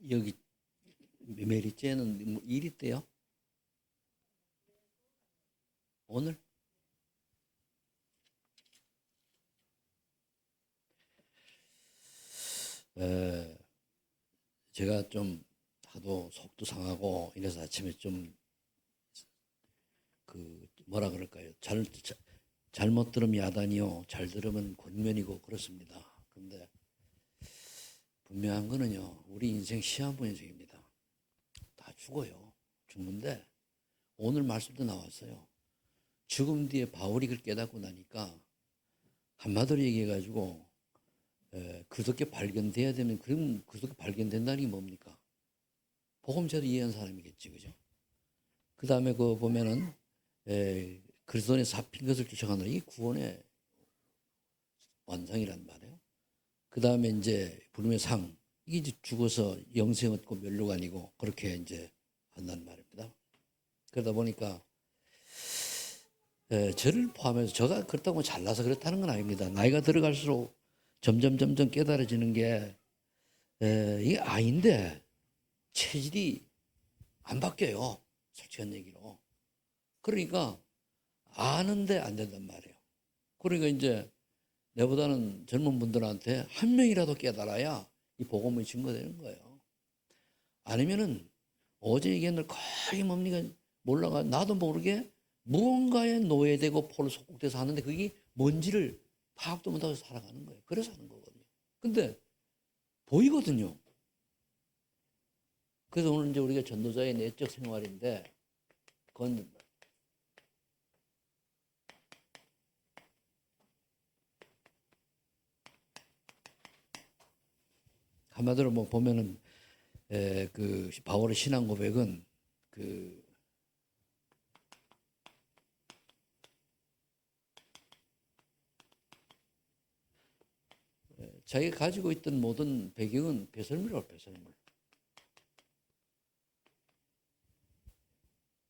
여기 메리째는 뭐 일 있대요? 오늘? 제가 좀 하도 속도 상하고 이래서 아침에 좀 뭐라 그럴까요? 잘못 들으면 야단이요, 잘 들으면 권면이고 그렇습니다. 그런데 분명한 거는요, 우리 인생 시한부 인생입니다. 다 죽어요. 죽는데 오늘 말씀도 나왔어요. 죽음 뒤에 바울이 그걸 깨닫고 나니까 한마디로 얘기해가지고 그렇게 발견돼야 되면, 그럼 그렇게 발견된다는 게 뭡니까? 복음제도 이해한 사람이겠지, 그죠? 그 다음에 그 보면은 그리스도의 잡힌 것을 쫓아가는 이 구원의 완성이란 말이에요. 그 다음에 이제 부름의 상, 이게 이제 죽어서 영생 얻고 멸류가 아니고 그렇게 이제 한다는 말입니다. 그러다 보니까 저를 포함해서, 제가 그렇다고 잘나서 그렇다는 건 아닙니다. 나이가 들어갈수록 점점 깨달아지는 게 이게 아닌데 체질이 안 바뀌어요. 솔직한 얘기로. 그러니까 아는데 안 된단 말이에요. 그러니까 이제 내보다는 젊은 분들한테 한 명이라도 깨달아야 이 복음이 증거되는 거예요. 아니면은 어제 얘기한 걸 거의 뭡니까 몰라가 나도 모르게 무언가에 노예되고 포로 속국돼서 하는데 그게 뭔지를 파악도 못하고 살아가는 거예요. 그래서 하는 거거든요. 근데 보이거든요. 그래서 오늘 이제 우리가 전도자의 내적 생활인데, 그건 한마디로 뭐 보면은 그 바울의 신앙 고백은 자기가 가지고 있던 모든 배경은 배설물이라고, 배설물.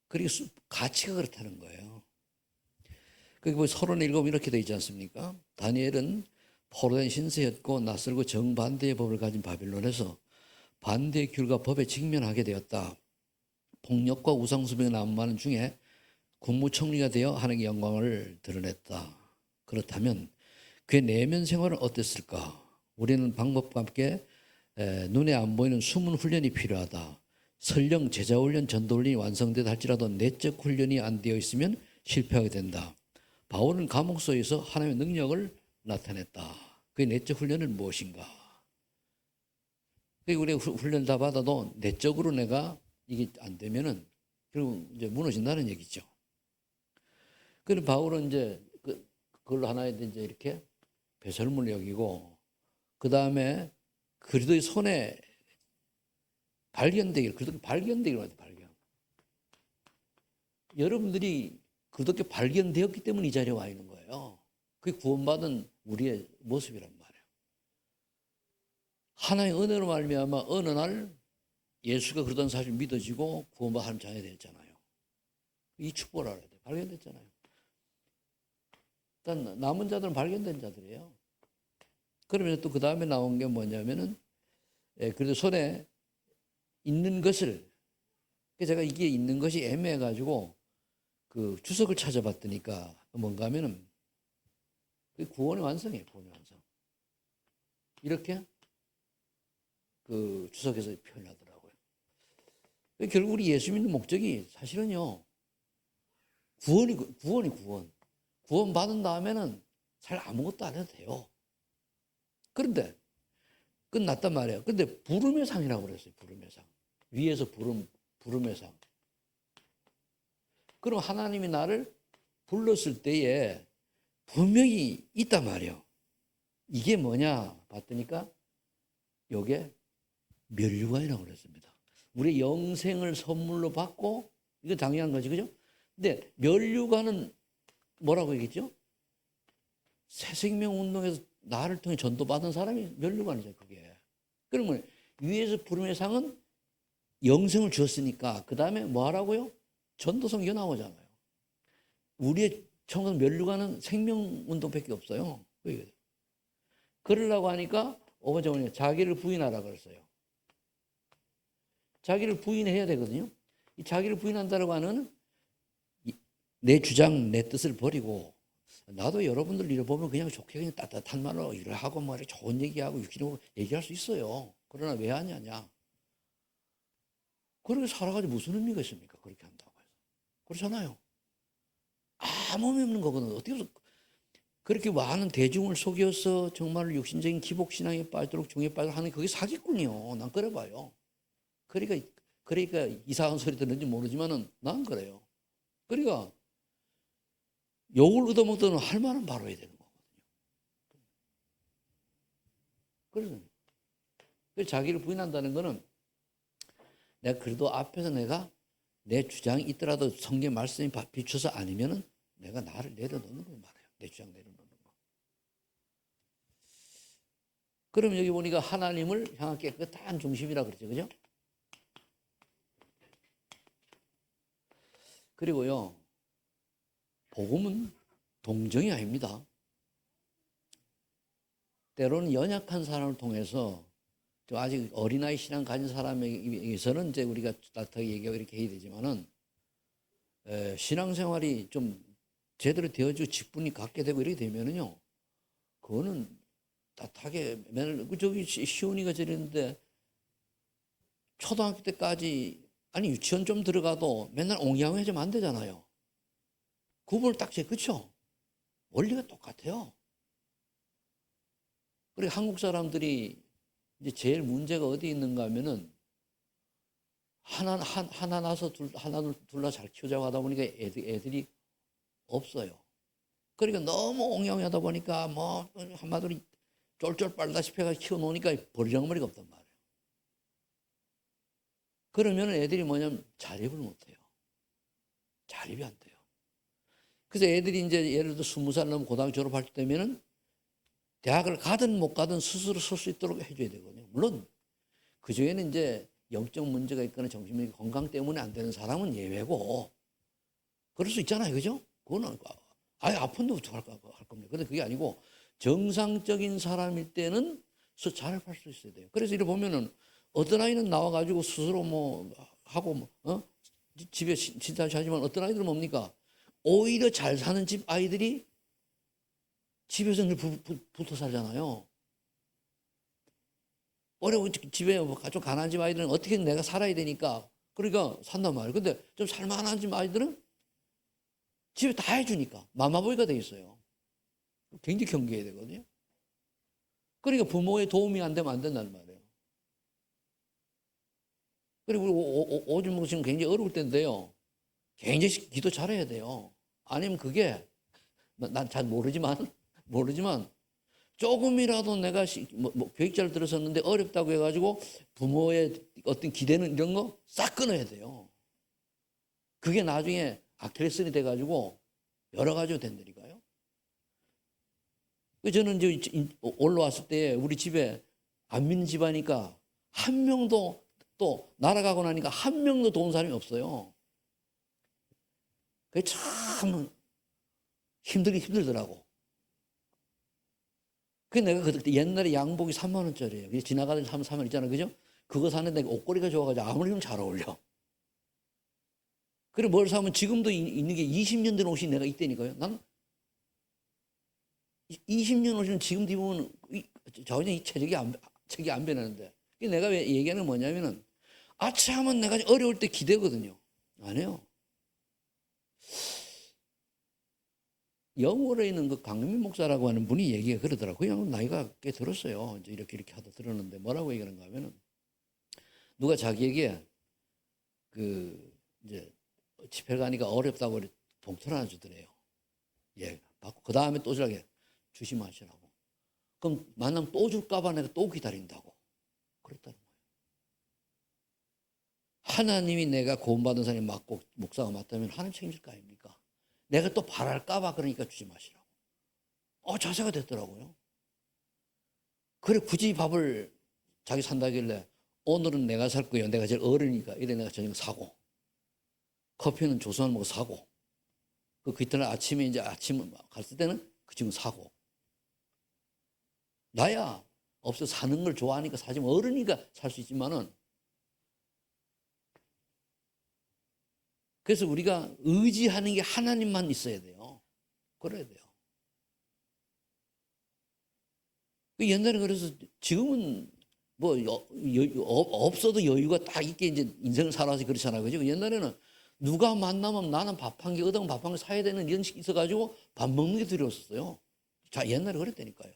그리고 가치가 그렇다는 거예요. 거기 보면 37 이렇게 되어 있지 않습니까? 다니엘은 포로된 신세였고 낯설고 정반대의 법을 가진 바빌론에서 반대의 귤과 법에 직면하게 되었다. 폭력과 우상숭배가 난무하는 중에 국무총리가 되어 하나님의 영광을 드러냈다. 그렇다면 그의 내면 생활은 어땠을까? 우리는 방법과 함께 눈에 안 보이는 숨은 훈련이 필요하다. 설령 제자훈련, 전도훈련이 완성되다 할지라도 내적 훈련이 안 되어 있으면 실패하게 된다. 바울은 감옥소에서 하나님의 능력을 나타냈다. 그의 내적 훈련은 무엇인가? 우리가 훈련 다 받아도 내적으로 내가 이게 안 되면은 결국 이제 무너진다는 얘기죠. 그래서 바울은 이제 그걸로 하나에 이제 이렇게 배설물을 여기고, 그 다음에 그리스도의 손에 발견되기를, 그리스도께 발견되기를 하죠. 발견. 여러분들이 그렇게 발견되었기 때문에 이 자리에 와 있는 거예요. 그게 구원받은 우리의 모습이란 말이에요. 하나의 은혜로 말미암아 어느 날 예수가 그러던 사실 믿어지고 구원받은 하나님 자녀가 됐잖아요. 이 축복을 알아야 돼요. 발견됐잖아요. 일단 남은 자들은 발견된 자들이에요. 그러면 또 그 다음에 나온 게 뭐냐면은 그래도 손에 있는 것을, 제가 이게 있는 것이 애매해가지고 그 주석을 찾아봤더니까 뭔가 하면은 구원의 완성이에요. 구원의 완성. 이렇게 그 주석에서 표현하더라고요. 결국 우리 예수 믿는 목적이 사실은요, 구원. 구원 받은 다음에는 잘 아무것도 안 해도 돼요. 그런데 끝났단 말이에요. 근데 부름의 상이라고 그랬어요. 부름의 상. 위에서 부름의 상. 그럼 하나님이 나를 불렀을 때에 분명히 있단 말이에요. 이게 뭐냐 봤더니까 이게 멸류관이라고 그랬습니다. 우리 영생을 선물로 받고, 이거 당연한 거지, 그죠? 근데 멸류관은 뭐라고 얘기했죠? 새생명 운동에서 나를 통해 전도받은 사람이 멸류관이죠, 그게. 그러면 위에서 부름의 상은 영생을 주었으니까 그 다음에 뭐 하라고요? 전도성경 나오잖아요. 우리의 청소는 멸류관은 생명운동밖에 없어요. 그러려고 하니까 5번째 자기를 부인하라 그랬어요. 자기를 부인해야 되거든요. 이 자기를 부인한다고 하는 내 주장, 내 뜻을 버리고 나도 여러분들 일을 보면 그냥 좋게 그냥 따뜻한 말로 일을 하고 뭐 이렇게 좋은 얘기하고 유쾌하고 얘기할 수 있어요. 그러나 왜 하냐냐. 그렇게 살아가지고 무슨 의미가 있습니까? 그렇게 한다고 해서. 그렇잖아요. 아무 의미 없는 거거든요. 어떻게 해서 그렇게 많은 대중을 속여서 정말 육신적인 기복신앙에 빠지도록 종에 빠지도록 하는 그게 사기꾼이요. 난 그래 봐요. 그러니까 이상한 소리 듣는지 모르지만은 난 그래요. 그러니까 욕을 얻어먹든 할 말은 바로 해야 되는 거거든요. 그래서 자기를 부인한다는 거는 내가 그래도 앞에서 내가 내 주장이 있더라도 성경 말씀이 비춰서 아니면은 내가 나를 내려놓는 걸 말해요. 내 주장 내려놓는 거. 그럼 여기 보니까 하나님을 향한 깨끗한 중심이라 그랬죠. 그죠? 그리고요. 복음은 동정이 아닙니다. 때로는 연약한 사람을 통해서 좀 아직 어린아이 신앙 가진 사람에게서는 이제 우리가 따뜻하게 얘기하고 이렇게 해야 되지만은 신앙생활이 좀 제대로 되어지고 직분이 갖게 되고 이렇게 되면은요, 그거는 따뜻하게 맨날 저기 시온이가 저랬는데 초등학교 때까지 아니 유치원 좀 들어가도 맨날 옹양해주면 안 되잖아요. 구분을 딱 재, 그렇죠? 원리가 똑같아요. 그리고 한국 사람들이 이제 제일 문제가 어디 있는가 하면은 하나 나서 하나 둘러 잘 키우자고 하다 보니까 애들이 없어요. 그러니까 너무 옹양하다 보니까 뭐 한마디로 쫄쫄 빨다시피 해서 키워놓으니까 버리장머리가 없단 말이에요. 그러면 애들이 뭐냐면 자립을 못해요. 자립이 안 돼요. 그래서 애들이 이제 예를 들어 20살 넘으면 고등학교 졸업할 때 되면은 대학을 가든 못 가든 스스로 설 수 있도록 해줘야 되거든요. 물론 그 중에는 이제 영적 문제가 있거나 정신적인 건강 때문에 안 되는 사람은 예외고 그럴 수 있잖아요. 그죠? 그거는 아예 아픈데 어떡할 겁니다. 근데 그게 아니고 정상적인 사람일 때는 자립할 수 있어야 돼요. 그래서 이렇게 보면은 어떤 아이는 나와가지고 스스로 뭐 하고 집에 진짜 자지만 어떤 아이들은 뭡니까? 오히려 잘 사는 집 아이들이 집에서 늘 붙어 살잖아요. 어려운 집에 좀 가난한 집 아이들은 어떻게든 내가 살아야 되니까 그러니까 산단 말이에요. 근데 좀 살만한 집 아이들은 집에 다 해주니까 마마보이가 돼 있어요. 굉장히 경계해야 되거든요. 그러니까 부모의 도움이 안 되면 안 된다는 말이에요. 그리고 요즘 뭐 지금 굉장히 어려울 때인데요. 굉장히 기도 잘해야 돼요. 아니면 그게 난 잘 모르지만 조금이라도 내가 교육자를 들었었는데 어렵다고 해가지고 부모의 어떤 기대는 이런 거 싹 끊어야 돼요. 그게 나중에 아킬레스건이 돼가지고 여러 가지로 된다니까요. 저는 이제 올라왔을 때 우리 집에 안 믿는 집안이니까 한 명도 또 날아가고 나니까 한 명도 도운 사람이 없어요. 그게 참 힘들더라고. 그 내가 그때 옛날에 양복이 3만 원짜리예요. 지나가던 3만 원 있잖아요. 그죠? 그거 사는데 옷걸이가 좋아가지고 아무리 잘 어울려. 그리고 뭘 사면 지금도 있는 게 20년 된 옷이 내가 있다니까요. 난 20년 옷은 지금 입으면 전혀 체격이 안 변하는데. 내가 왜 얘기하는 건 뭐냐면은 아차하면 내가 어려울 때 기대거든요. 아니에요. 영월에 있는 그 강민민 목사라고 하는 분이 얘기가 그러더라고요. 그냥 나이가 꽤 들었어요. 이제 이렇게 하다 들었는데 뭐라고 얘기하는가 하면은 누가 자기에게 이제 집회 가니까 어렵다고 봉투를 하나 주더래요. 예, 받고 그 다음에 또 주라게 주시 마시라고. 그럼 만나면 또 줄까봐 내가 또 기다린다고. 그랬다는 거예요. 하나님이 내가 구원받은 사람이 맞고 목사가 맞다면 하나님 책임질 거 아닙니까? 내가 또 바랄까봐 그러니까 주지 마시라고. 자세가 됐더라고요. 그래 굳이 밥을 자기 산다길래 오늘은 내가 살 거예요. 내가 제일 어리니까 이래 내가 저녁 사고 커피는 조선을 먹고 사고 그 이튿날 아침에 이제 아침 갔을 때는 그 친구 사고 나야 없어 사는 걸 좋아하니까 사지만 어른이니까 살 수 있지만은 그래서 우리가 의지하는 게 하나님만 있어야 돼요. 그래야 돼요. 옛날에 그래서 지금은 뭐 없어도 여유가 딱 있게 이제 인생을 살아서 그렇잖아요. 그죠? 옛날에는 누가 만나면 나는 밥 한 개, 얻으면 밥 한 개 사야 되는 이런 식이 있어가지고 밥 먹는 게 두려웠었어요. 자, 옛날에 그랬다니까요.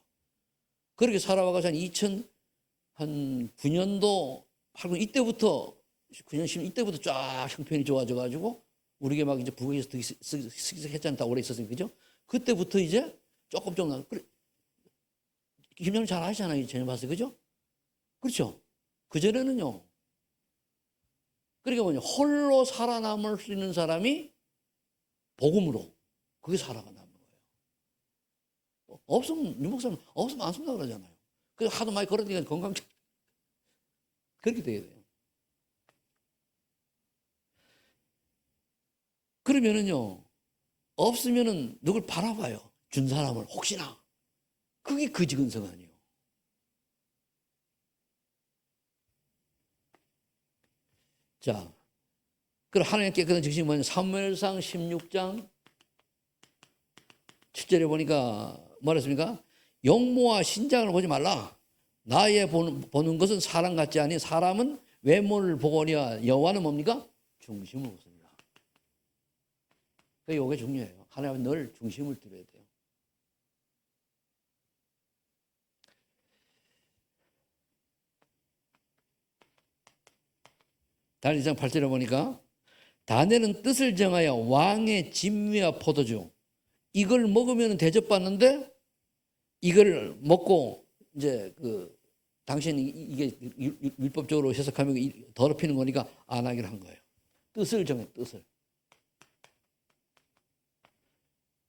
그렇게 살아와가지고 한 2009년도, 8년 이때부터 9년, 10년 이때부터 쫙 형편이 좋아져가지고 우리가 막 이제 북에서 쓰기 했잖아요. 다 오래 있었으니까. 그죠? 그때부터 이제 조금 그래. 김장님 잘 아시잖아요. 전혀 봤어요. 그죠? 그렇죠? 그전에는요. 그러니까 뭐냐. 홀로 살아남을 수 있는 사람이 복음으로 그게 살아가 남는 거예요. 없으면, 유목사님 없으면 안 쓴다 그러잖아요. 그래서 하도 많이 걸으니까 건강 그렇게 돼야 돼요. 그러면은요. 없으면은 누굴 바라봐요. 준 사람을 혹시나. 그게 거지근성 아니에요. 자, 그럼 하나님 깨끗한 정신이 뭐냐? 사무엘상 16장 7절에 보니까 뭐랬습니까? 용모와 신장을 보지 말라. 나의 보는 것은 사람 같지 아니 사람은 외모를 보거니와 여호와는 뭡니까? 중심을 보습니다. 이게 중요해요. 하나님은 늘 중심을 들어야 돼요. 다니엘 2장 8절에 보니까 다니엘은 뜻을 정하여 왕의 진미와 포도주 이걸 먹으면 대접받는데 이걸 먹고 이제 당신이 이게 율법적으로 해석하면 더럽히는 거니까 안 하기로 한 거예요. 뜻을 정해 뜻을.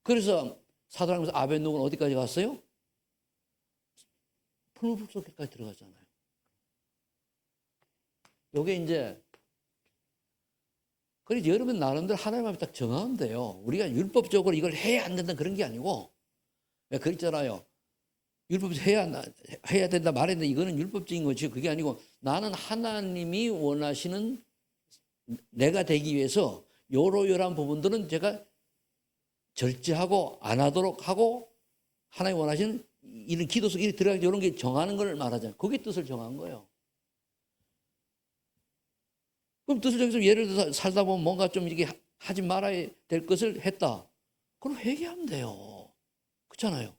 그래서 사도행전에서 아벤노고는 어디까지 갔어요? 풀무불속까지 들어갔잖아요. 요게 이제 그래서 여러분 나름대로 하나님 앞에 딱 정하면 돼요. 우리가 율법적으로 이걸 해야 안 된다 그런 게 아니고 왜 그랬잖아요. 율법적으로 해야 된다 말해야 된다 이거는 율법적인 거지 그게 아니고 나는 하나님이 원하시는 내가 되기 위해서 요러요러한 부분들은 제가 절제하고 안 하도록 하고 하나님 원하시는 이런 기도 속에 들어가기 이런 게 정하는 걸 말하잖아요. 그게 뜻을 정한 거예요. 그럼 뜻을 정해서 예를 들어서 살다 보면 뭔가 좀 이렇게 하지 말아야 될 것을 했다. 그럼 회개하면 돼요. 그렇잖아요.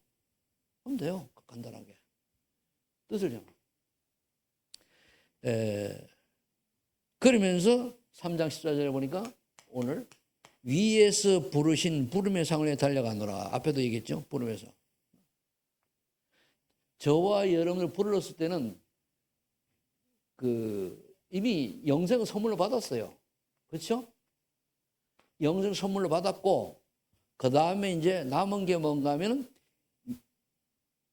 하면 돼요. 간단하게. 뜻을 정해. 그러면서 3장 14절에 보니까 오늘 위에서 부르신 부름의 상을 위해 달려가노라. 앞에도 얘기했죠. 부름에서. 저와 여러분을 불렀을 때는 이미 영생을 선물로 받았어요. 그렇죠? 영생 선물로 받았고 그 다음에 이제 남은 게 뭔가 하면은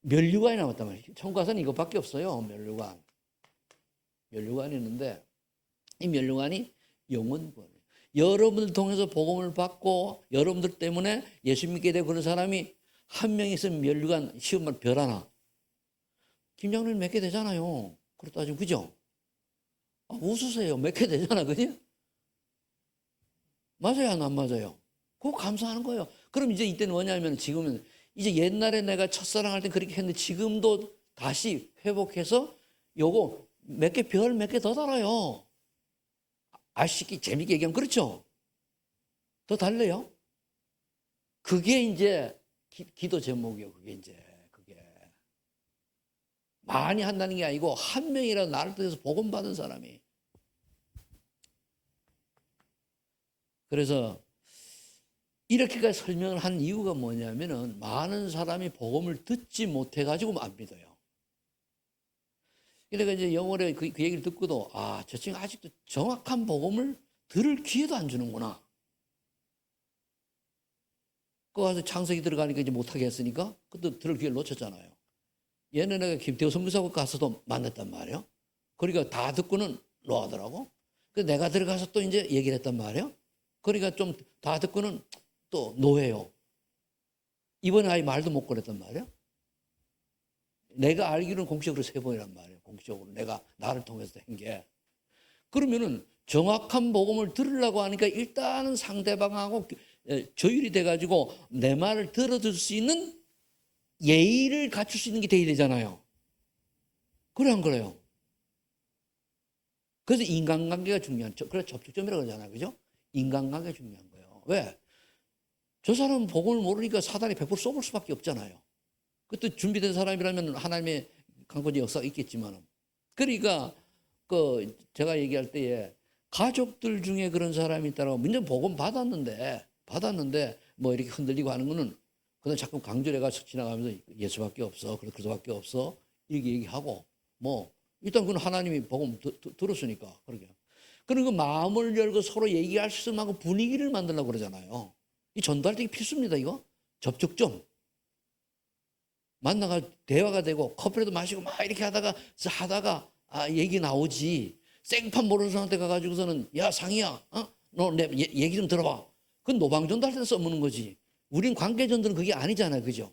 면류관이 남았단 말이에요. 천국 가서는 이것밖에 없어요. 면류관. 면류관이 있는데 이 면류관이 영원권이에요. 여러분들 통해서 복음을 받고 여러분들 때문에 예수 믿게 되고 그런 사람이 한 명 있으면 면류관 시험을 별 하나. 김장로님 몇 개 되잖아요. 그렇다 지금 그죠? 웃으세요. 몇 개 되잖아. 그지? 맞아요? 안 맞아요? 그거 감사하는 거예요. 그럼 이제 이때는 뭐냐면 지금은 이제 옛날에 내가 첫사랑할 때 그렇게 했는데 지금도 다시 회복해서 요거 몇 개 별 몇 개 더 달아요. 아쉽게 재밌게 얘기하면 그렇죠? 더 달래요? 그게 이제 기도 제목이에요. 그게 이제 그게 많이 한다는 게 아니고 한 명이라도 나를 통해서 복음 받은 사람이. 그래서 이렇게까지 설명을 한 이유가 뭐냐면은 많은 사람이 복음을 듣지 못해 가지고 안 믿어요. 그러니까 이제 영월에 그 얘기를 듣고도 저 친구 아직도 정확한 복음을 들을 기회도 안 주는구나. 그 가서 창세기 들어가니까 이제 못하게 했으니까 그것도 들을 기회를 놓쳤잖아요. 얘는 내가 김태호 선교사고 가서도 만났단 말이에요. 그러니까 다 듣고는 노하더라고. 그래서 내가 들어가서 또 이제 얘기를 했단 말이에요. 그러니까 좀 다 듣고는 또 노해요. 이번에 아예 말도 못 꺼냈단 말이에요. 내가 알기로는 공식적으로 3번이란 말이에요. 공식적으로 내가 나를 통해서 한 게. 그러면은 정확한 복음을 들으려고 하니까 일단은 상대방하고 조율이 돼가지고 내 말을 들어줄 수 있는 예의를 갖출 수 있는 게 돼야 되잖아요. 그래 안 그래요? 그래서 인간관계가 중요한, 그래 접촉점이라고 그러잖아요. 그죠? 인간관계가 중요한 거예요. 왜? 저 사람은 복음을 모르니까 사단이 100% 쏘을 수밖에 없잖아요. 그것도 준비된 사람이라면 하나님의 강권의 역사가 있겠지만. 그러니까 제가 얘기할 때에 가족들 중에 그런 사람이 있다라고 문제 복음 받았는데 뭐 이렇게 흔들리고 하는 거는 그냥 자꾸 강조를 해가지고 지나가면서 예수밖에 없어, 그리스도밖에 없어 이렇게 얘기하고 뭐 일단 그건 하나님이 복음 들었으니까 그러게. 그리고 그 마음을 열고 서로 얘기할 수 있는 분위기를 만들려고 그러잖아요. 이 전달되기 필수입니다. 이거 접촉점 만나가 대화가 되고 커피라도 마시고 막 이렇게 하다가 얘기 나오지. 생판 모르는 사람한테 가가지고서는 야 상희야, 너 내 얘기 좀 들어봐. 그건 노방전도 할 때 써먹는 거지. 우린 관계전들은 그게 아니잖아요, 그죠?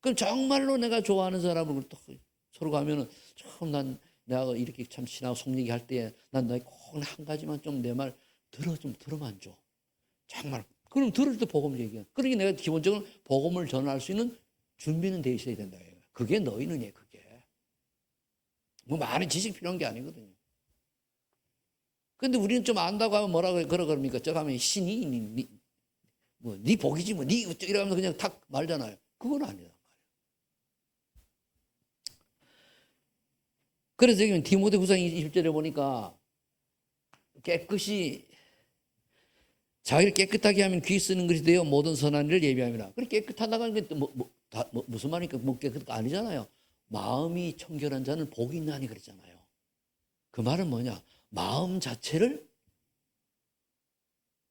그럼 정말로 내가 좋아하는 사람을 또 서로 가면은 참 내가 이렇게 참 친하고 속 얘기할 때에 난 너희 꼭 한 가지만 좀 내 말 좀 들어만 줘. 정말. 그럼 들을 때 복음 얘기해. 그러니까 내가 기본적으로 복음을 전할 수 있는 준비는 돼 있어야 된다. 그게 너희는 그게. 뭐 많은 지식 필요한 게 아니거든요. 근데 우리는 좀 안다고 하면 뭐라 그럽니까? 저거 하면 신이, 네 복이지, 이러면서 그냥 탁 말잖아요. 그건 아니다. 그래서 여기 디모데 후서 20절에 보니까 깨끗이 자기를 깨끗하게 하면 귀 쓰는 것이 되어 모든 선한 일을 예비함이라. 그렇게 깨끗하다가 무슨 말입니까? 뭐 깨끗한 거 아니잖아요. 마음이 청결한 자는 복이 있나니 그랬잖아요. 그 말은 뭐냐? 마음 자체를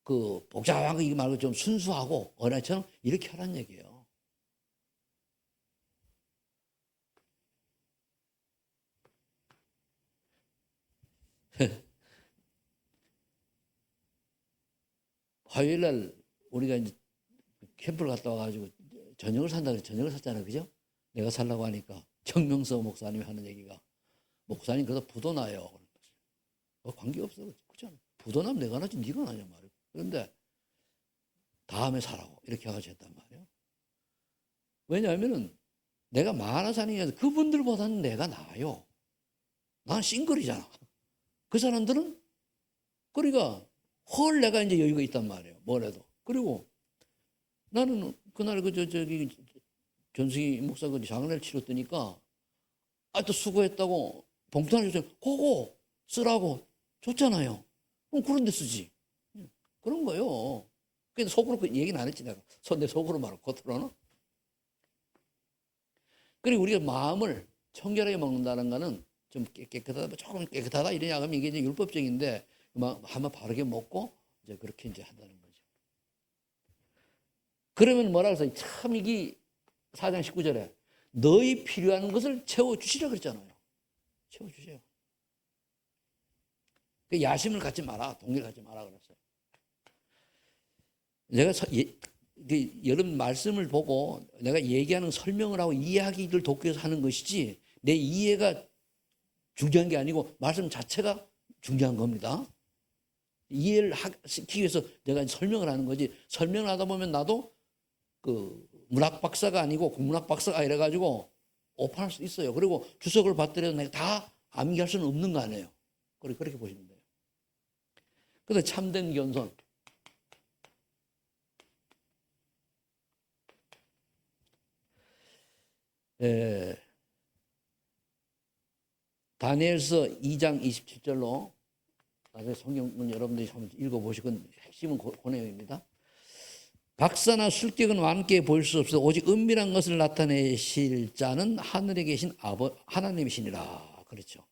복잡하고 이거 말고 좀 순수하고 어린아이처럼 이렇게 하라는 얘기예요. 화요일 날 우리가 이제 캠프를 갔다 와가지고 저녁을 산다 그래서 저녁을 샀잖아요. 그죠? 내가 살라고 하니까 정명서 목사님이 하는 얘기가 목사님 그러다 부도나요. 관계없어. 그렇잖아. 부도나면 내가 나지 네가 나냐 말이야. 그런데 다음에 사라고 이렇게 해가지고 했단 말이에요. 왜냐하면은 내가 많은 사람이 그분들보다는 내가 나아요. 난 싱글이잖아. 그 사람들은 그러니까 헐 내가 이제 여유가 있단 말이에요. 뭐래도. 그리고 나는 그날 저기 전승희 목사 장례를 치렀더니까 또 수고했다고 봉투 하나 줬어요. 그거 쓰라고 줬잖아요. 그럼 그런 데 쓰지. 그런 거예요. 근데 속으로 그 얘기는 안 했지 내가. 내 속으로 말하고 겉으로는. 그리고 우리가 마음을 청결하게 먹는다는 거는 좀 깨끗하다, 조금 깨끗하다 이러냐 하면 이게 이제 율법적인데 한번 바르게 먹고 이제 그렇게 이제 한다는 거죠. 그러면 뭐라 그래서 참 이게 4장 19절에 너희 필요한 것을 채워주시라 그랬잖아요. 채워주세요. 야심을 갖지 마라, 동기를 갖지 마라 그랬어요. 내가 여러분 말씀을 보고 내가 얘기하는 설명을 하고 이해하기를 돕기 위해서 하는 것이지 내 이해가 중요한 게 아니고 말씀 자체가 중요한 겁니다. 이해를 하기 위해서 내가 설명을 하는 거지. 설명을 하다 보면 나도 문학 박사가 아니고 국문학 박사가 이래가지고 오판할 수 있어요. 그리고 주석을 받더라도 내가 다 암기할 수는 없는 거 아니에요. 그렇게 보시면 돼요. 그래서 참된 겸손. 다니엘서 2장 27절로 나중에 성경은 여러분들이 한번 읽어보시고 핵심은 그 내용입니다. 박사나 술객은 완쾌해 보일 수 없어 오직 은밀한 것을 나타내실 자는 하늘에 계신 하나님이시니라. 그렇죠.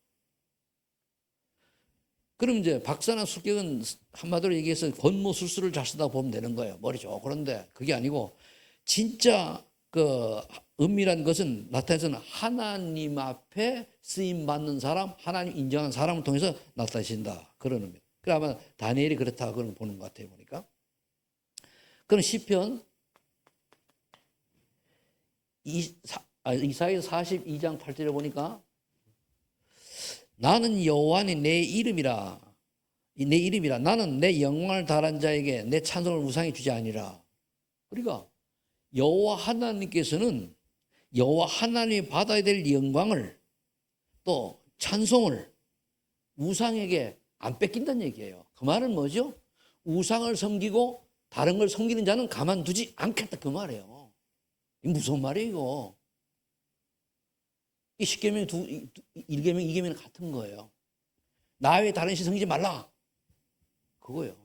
그럼 이제 박사나 술객은 한마디로 얘기해서 권모술수를 잘 쓰다 보면 되는 거예요. 머리죠. 그런데 그게 아니고 진짜 은밀한 것은 나타내서는 하나님 앞에 쓰임 받는 사람, 하나님 인정하는 사람을 통해서 나타내신다. 그런 의미. 그래 아마 다니엘이 그렇다 그런 거 보는 것 같아요 보니까. 그럼 시편 이사야 42장 8절에 보니까 나는 여호와니 내 이름이라 내 이름이라 나는 내 영광을 다한 자에게 내 찬송을 우상히 주지 아니라. 그러니까 여호와 하나님께서는 여호와 하나님이 받아야 될 영광을 또 찬송을 우상에게 안 뺏긴다는 얘기예요. 그 말은 뭐죠? 우상을 섬기고 다른 걸 섬기는 자는 가만두지 않겠다 그 말이에요. 이 무슨 말이에요 이거? 이 10계명 1계명 2계명 같은 거예요. 나 외에 다른 신 섬기지 말라. 그거예요.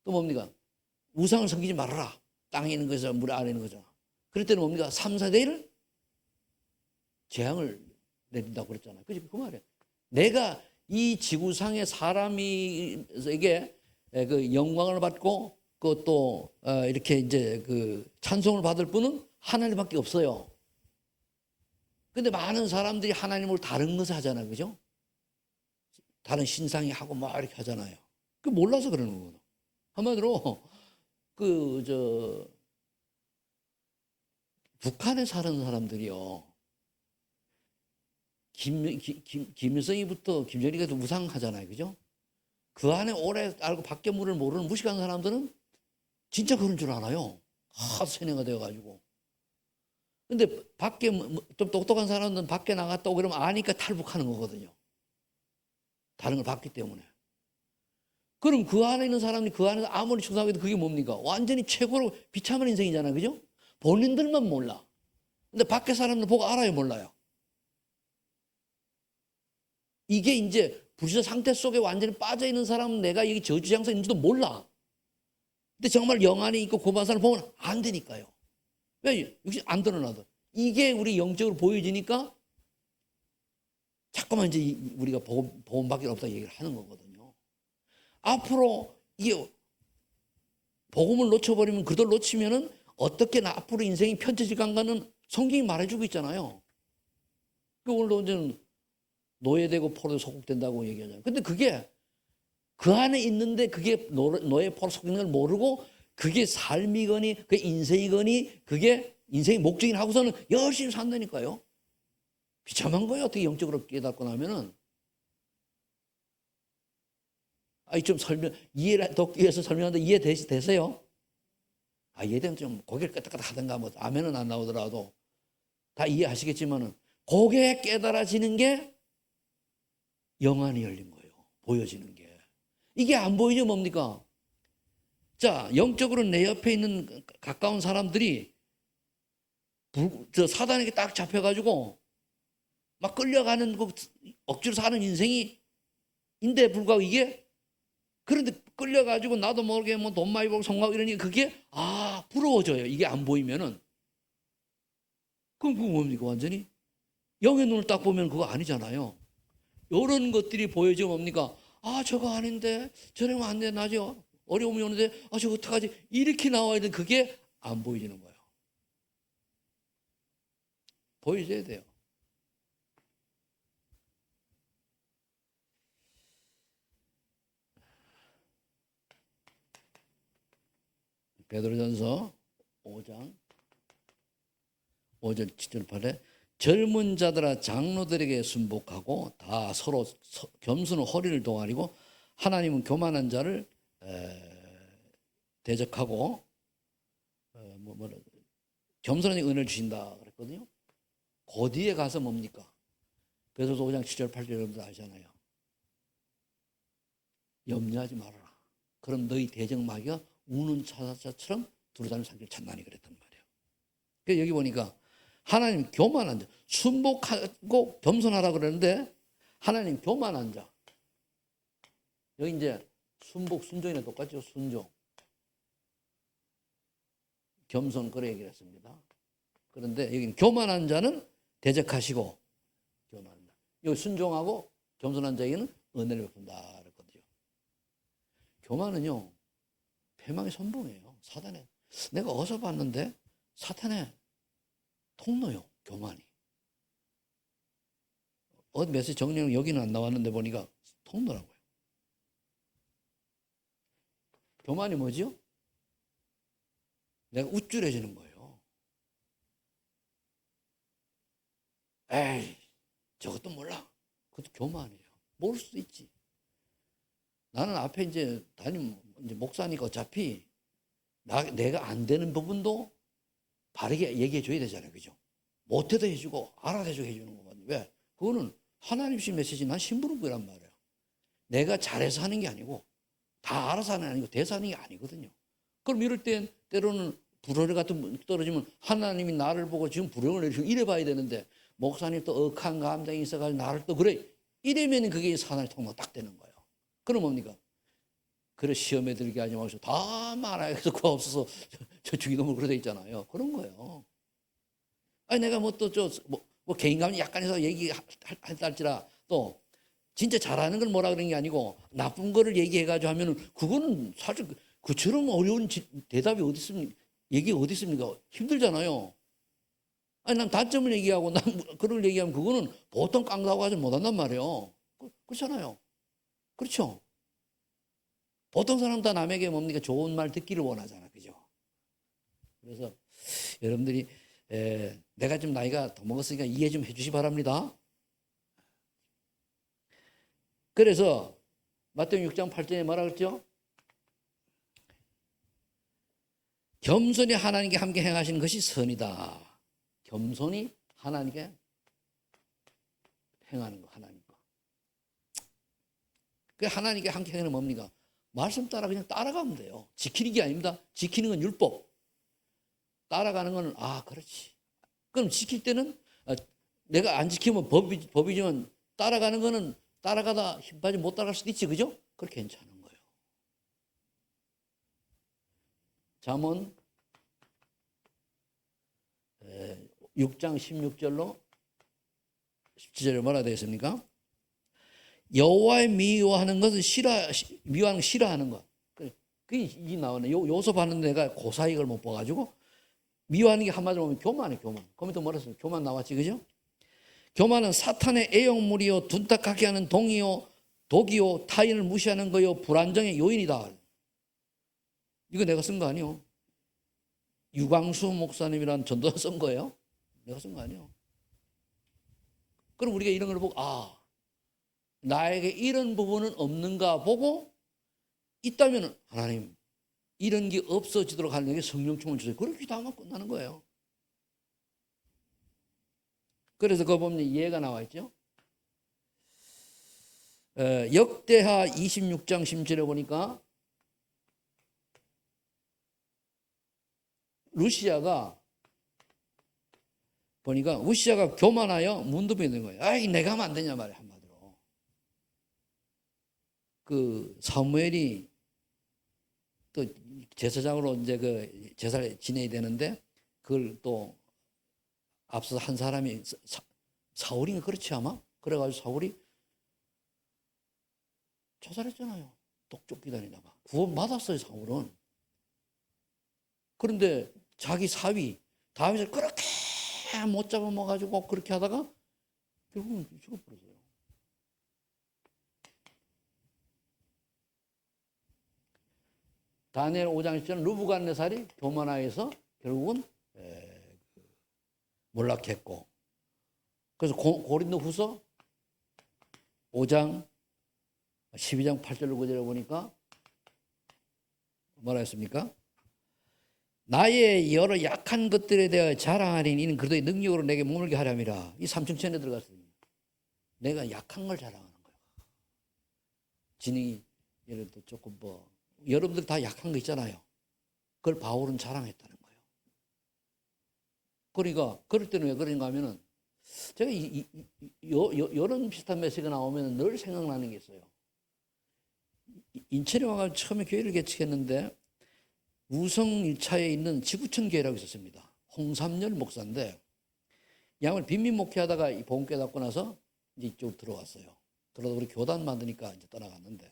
또 뭡니까? 우상을 섬기지 말아라. 땅에 있는 것이나 물 아래 있는 거잖아. 그럴 때는 뭡니까? 3, 4대를 재앙을 내린다고 그랬잖아요. 그 말이에요. 내가 이 지구상의 사람에게 그 영광을 받고 그또 이렇게 이제 그 찬송을 받을 분은 하나님밖에 없어요. 근데 많은 사람들이 하나님을 다른 것을 하잖아요. 그죠? 다른 신상이 하고 막 이렇게 하잖아요. 그 몰라서 그러는 거거든. 한마디로 북한에 사는 사람들이요. 김일성이부터 김정일이가 무상하잖아요. 그죠? 그 안에 오래 알고 밖에 물을 모르는 무식한 사람들은 진짜 그런 줄 알아요. 세뇌가 되어가지고. 근데 밖에 좀 똑똑한 사람들은 밖에 나갔다 오고 그러면 아니까 탈북하는 거거든요. 다른 걸 봤기 때문에. 그럼 그 안에 있는 사람이 그 안에서 아무리 충성해도 그게 뭡니까? 완전히 최고로 비참한 인생이잖아요. 그죠? 본인들만 몰라. 근데 밖에 사람들 보고 알아요, 몰라요? 이게 이제 불신 상태 속에 완전히 빠져 있는 사람은 내가 여기 저주장사인지도 몰라. 근데 정말 영안이 있고 고마운 사람 보면 안 되니까요. 왜? 역시 안 드러나도. 이게 우리 영적으로 보여지니까 자꾸만 이제 우리가 복음밖에 없다 얘기를 하는 거거든요. 앞으로 이게 복음을 놓쳐버리면 그들 놓치면은 어떻게 앞으로 인생이 펼쳐질 건가는 성경이 말해주고 있잖아요. 오늘도 이제 노예되고 포로에 소국된다고 얘기하잖아요. 근데 그게 그 안에 있는데 그게 노예 포로 속는 걸 모르고 그게 삶이거니 그게 인생이거니 그게 인생의 목적이나 하고서는 열심히 산다니까요. 비참한 거예요. 어떻게 영적으로 깨닫고 나면은. 좀 이해를 돕기 위해서 설명하는데 이해되세요? 이해되면 좀 고개를 끄덕끄덕 하든가 뭐 아멘은 안 나오더라도 다 이해하시겠지만은 그게 깨달아지는 게 영안이 열린 거예요. 보여지는 게. 이게 안 보이죠 뭡니까? 자, 영적으로 내 옆에 있는 가까운 사람들이 사단에게 딱 잡혀가지고 막 끌려가는 억지로 사는 인생이 인데 불구하고 이게 그런데 끌려가지고 나도 모르게 뭐 돈 많이 벌고 성공하고 이러니 그게 부러워져요. 이게 안 보이면은. 그럼 그거 뭡니까 완전히? 영의 눈을 딱 보면 그거 아니잖아요. 이런 것들이 보여지면 뭡니까? 저거 아닌데 저러면 안 돼. 나죠. 어려움이 오는데 저거 어떡하지? 이렇게 나와야 돼. 그게 안 보이지는 거예요. 보여줘야 돼요. 베드로전서 5장 7절 8에 젊은 자들아 장로들에게 순복하고 다 서로 겸손은 허리를 동아리고 하나님은 교만한 자를 대적하고 겸손한 은혜를 주신다 그랬거든요. 그 뒤에 가서 뭡니까? 베드로서 5장 7절 8절 여러분들 아시잖아요. 염려하지 말아라. 그럼 너희 대적마귀가 우는 사자처럼 두루다니는 산길 찾나니 그랬단 말이에요. 그래서 여기 보니까 하나님 교만한 자, 순복하고 겸손하라 그러는데 하나님 교만한 자. 여기 이제 순복, 순종이나 똑같죠. 순종. 겸손 그래 얘기를 했습니다. 그런데 여기는 교만한 자는 대적하시고 교만한 자. 여기 순종하고 겸손한 자에게는 은혜를 베푼다 그랬거든요. 교만은요. 패망의 선봉이에요. 사단에. 내가 어디서 봤는데 사탄의 통로요. 교만이. 메시지 정리는 여기는 안 나왔는데 보니까 통로라고요. 교만이 뭐죠? 내가 우쭐해지는 거예요. 에이, 저것도 몰라. 그것도 교만이에요. 모를 수도 있지. 나는 앞에 이제 담임 이제 목사니까 어차피 내가 안 되는 부분도 바르게 얘기해 줘야 되잖아요. 그죠? 못해도 해주고 알아서 해주는 거거든요. 왜? 그거는 하나님식 메시지, 난 신부름이란 말이에요. 내가 잘해서 하는 게 아니고 다 알아서 하는 게 아니고 대사하는 게 아니거든요. 그럼 이럴 땐 때로는 불효리 같은 분 떨어지면 하나님이 나를 보고 지금 불효를 내리시고 이래 봐야 되는데 목사님 또 억한 감정이 있어가지고 나를 또 그래 이러면 그게 사나의 통로가 딱 되는 거예요. 그럼 뭡니까? 그래 시험에 들게 하지 마시고 다 말아서 구하 없어서 저 주기도문 그래 돼 있잖아요. 그런 거예요. 아니 내가 뭐 또 뭐 개인감이 약간해서 얘기할지라 또 진짜 잘하는 걸 뭐라 그런 게 아니고 나쁜 거를 얘기해가지고 하면은 그거는 사실 그처럼 어려운 대답이 어디 있습니까? 얘기 어디 있습니까? 힘들잖아요. 아니 난 단점을 얘기하고 난 그걸 얘기하면 그거는 보통 깡다고 하지 못한단 말이에요. 그렇잖아요. 그렇죠. 보통 사람 다 남에게 뭡니까? 좋은 말 듣기를 원하잖아. 그죠? 그래서 여러분들이 내가 좀 나이가 더 먹었으니까 이해 좀 해주시 바랍니다. 그래서 마태복음 6장 8절에 뭐라 그랬죠? 겸손히 하나님께 함께 행하시는 것이 선이다. 겸손히 하나님께 행하는 거, 하나님과. 그 하나님께 함께 행하는 뭡니까? 말씀 따라 그냥 따라가면 돼요. 지키는 게 아닙니다. 지키는 건 율법. 따라가는 건 그렇지. 그럼 지킬 때는 내가 안 지키면 법이지만 따라가는 거는 따라가다 힘 빠지면 못 따라갈 수도 있지, 그죠? 그렇게 괜찮은 거예요. 잠언 6장 16절로 17절에 뭐라 되어 있습니까? 여호와의 미워하는 것은 미워하는 거 싫어하는 것. 그게 나오네. 요섭하는 내가 고사익을 못 봐가지고 미워하는 게 한마디로 보면 교만이에요. 교만. 거기도 뭐라 했어요? 교만 나왔지, 그죠? 교만은 사탄의 애용물이요, 둔탁하게 하는 동이요, 독이요, 타인을 무시하는 거요, 불안정의 요인이다. 이거 내가 쓴 거 아니요? 유광수 목사님이라는 전도사 쓴 거예요? 내가 쓴 거 아니요? 그럼 우리가 이런 걸 보고 나에게 이런 부분은 없는가 보고 있다면 하나님 이런 게 없어지도록 하려는 게 성령 충만 주세요. 그렇게 기도하면 끝나는 거예요. 그래서 그 보면 이해가 나와 있죠. 역대하 26장 10절에 보니까 우시아가 교만하여 문둥병이 된 거예요. 아이 내가 하면 안 되냐 말이야 한마디로. 그 사무엘이 또 제사장으로 이제 그 제사를 지내야 되는데 그걸 또 앞서 한 사람이 사울인가 그렇지 아마? 그래가지고 사울이 자살했잖아요. 똑똑히 다니다가 구원 받았어요 사울은. 그런데 자기 사위 다윗을 그렇게 못 잡아먹어가지고 그렇게 하다가 결국은 죽어버렸어요. 다니엘 5장 10절 르부갓네살이 교만하여서 결국은 몰락했고 그래서 고린도후서 5장 12장 8절 9절에 보니까 뭐라 했습니까? 나의 여러 약한 것들에 대하여 자랑하리니 이는 그리스도의 능력으로 내게 머물게 하려니라. 이 삼층천에 들어갔어요. 내가 약한 걸 자랑하는 거예요. 지능이 예를 들어 조금 여러분들 다 약한 거 있잖아요. 그걸 바울은 자랑했다는 거예요. 그러니까 그럴 때는 왜 그런가 하면은 제가 이런 비슷한 메시지가 나오면 늘 생각나는 게 있어요. 인천에 와서 처음에 교회를 개척했는데 우성 1차에 있는 지구촌 교회라고 있었습니다. 홍삼열 목사인데 양을 빈민 목회하다가 복음 깨닫고 나서 이제 이쪽으로 들어왔어요. 들어서 우리 교단 만드니까 이제 떠나갔는데